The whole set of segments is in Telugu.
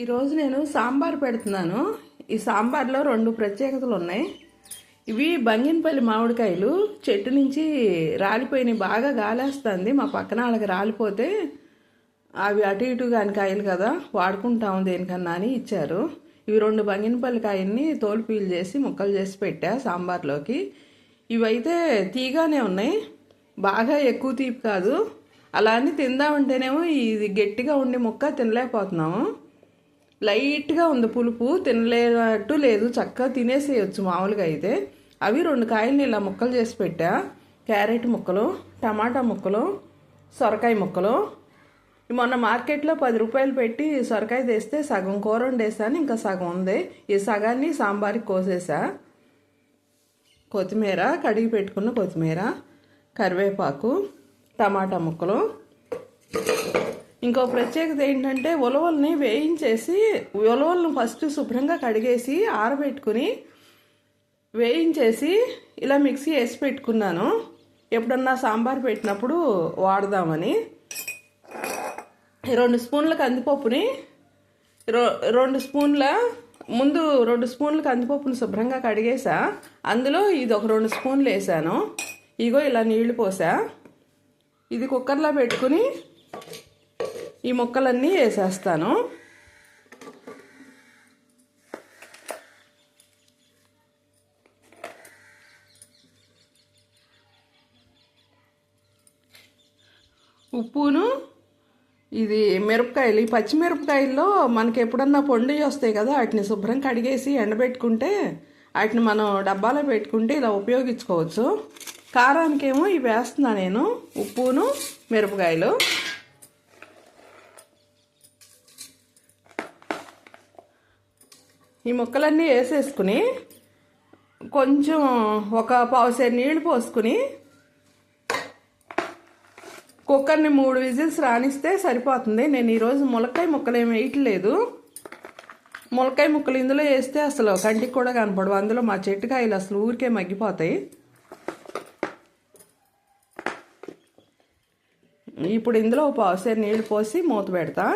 ఈరోజు నేను సాంబార్ పెడుతున్నాను. ఈ సాంబార్లో రెండు ప్రత్యేకతలు ఉన్నాయి. ఇవి బంగినపల్లి మామిడికాయలు చెట్టు నుంచి రాలిపోయినాయి. బాగా గాలేస్తుంది. మా పక్కన వాళ్ళకి రాలిపోతే అవి అటు ఇటు కాని కాయలు కదా, వాడుకుంటాము దేనికన్నా అని ఇచ్చారు. ఇవి రెండు బంగినపల్లి కాయల్ని తోలు పీల్ చేసి ముక్కలు చేసి పెట్టా సాంబార్లోకి. ఇవైతే తీగానే ఉన్నాయి, బాగా ఎక్కువ తీపి కాదు. అలా అని తిందామంటేనేమో ఇది గట్టిగా ఉండి ముక్క తినలేకపోతున్నాము. లైట్గా ఉంది పులుపు, తినలేనట్టు లేదు, చక్కగా తినేసేయచ్చు మామూలుగా అయితే. అవి రెండు కాయల్ని ఇలా ముక్కలు చేసి పెట్టా. క్యారెట్ ముక్కలు, టమాటా ముక్కలు, సొరకాయ ముక్కలు. మొన్న మార్కెట్లో 10 రూపాయలు పెట్టి సొరకాయ తెస్తే సగం కూర వండేసాను, ఇంకా సగం ఉంది. ఈ సగాన్ని సాంబార్కి కోసేసా. కొత్తిమీర, కడిగి పెట్టుకున్న కొత్తిమీర, కరివేపాకు, టమాటా ముక్కలు. ఇంకో ప్రత్యేకత ఏంటంటే ఉలవల్ని వేయించేసి, ఉలవలను ఫస్ట్ శుభ్రంగా కడిగేసి ఆరబెట్టుకుని వేయించేసి ఇలా మిక్సీ వేసి పెట్టుకున్నాను, ఎప్పుడన్నా సాంబార్ పెట్టినప్పుడు వాడదామని. 2 స్పూన్ల కందిపప్పుని, 2 స్పూన్ల ముందు 2 స్పూన్ల కందిపప్పుని శుభ్రంగా కడిగేసా. అందులో ఇది ఒక 2 స్పూన్లు వేసాను. ఇగో ఇలా నీళ్లు పోసా. ఇది కుక్కర్లో పెట్టుకుని ఈ ముక్కలన్నీ వేసేస్తాను. ఉప్పును, ఇది మిరపకాయలు, ఈ పచ్చిమిరపకాయల్లో మనకి ఎప్పుడన్నా పొండి వస్తాయి కదా, వాటిని శుభ్రం కడిగేసి ఎండబెట్టుకుంటే వాటిని మనం డబ్బాలో పెట్టుకుంటే ఇలా ఉపయోగించుకోవచ్చు. కారానికేమో ఇవి వేస్తున్నా నేను, ఉప్పును మిరపకాయలు. ఈ ముక్కలన్నీ వేసేసుకుని కొంచెం ఒక పావుసేరు నీళ్లు పోసుకుని కుక్కర్ని 3 విజిల్స్ రానిస్తే సరిపోతుంది. నేను ఈరోజు ములక్కాయ ముక్కలు ఏమి వేయట్లేదు. ములక్కాయ ముక్కలు ఇందులో వేస్తే అసలు కంటికి కూడా కనపడవు. అందులో మా చెట్టుకాయలు అసలు ఊరికే మగ్గిపోతాయి. ఇప్పుడు ఇందులో ఒక పావుసేరు నీళ్లు పోసి మూత పెడతా.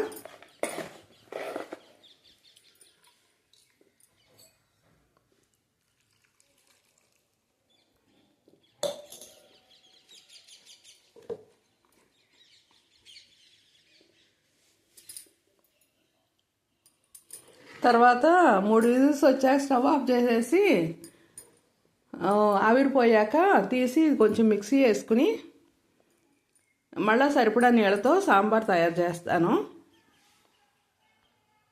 తర్వాత 3 విజిల్స్ వచ్చాక స్టవ్ ఆఫ్ చేసేసి ఆవిరిపోయాక తీసి కొంచెం మిక్సీ వేసుకుని మళ్ళీ సరిపడా నీళ్ళతో సాంబార్ తయారు చేస్తాను.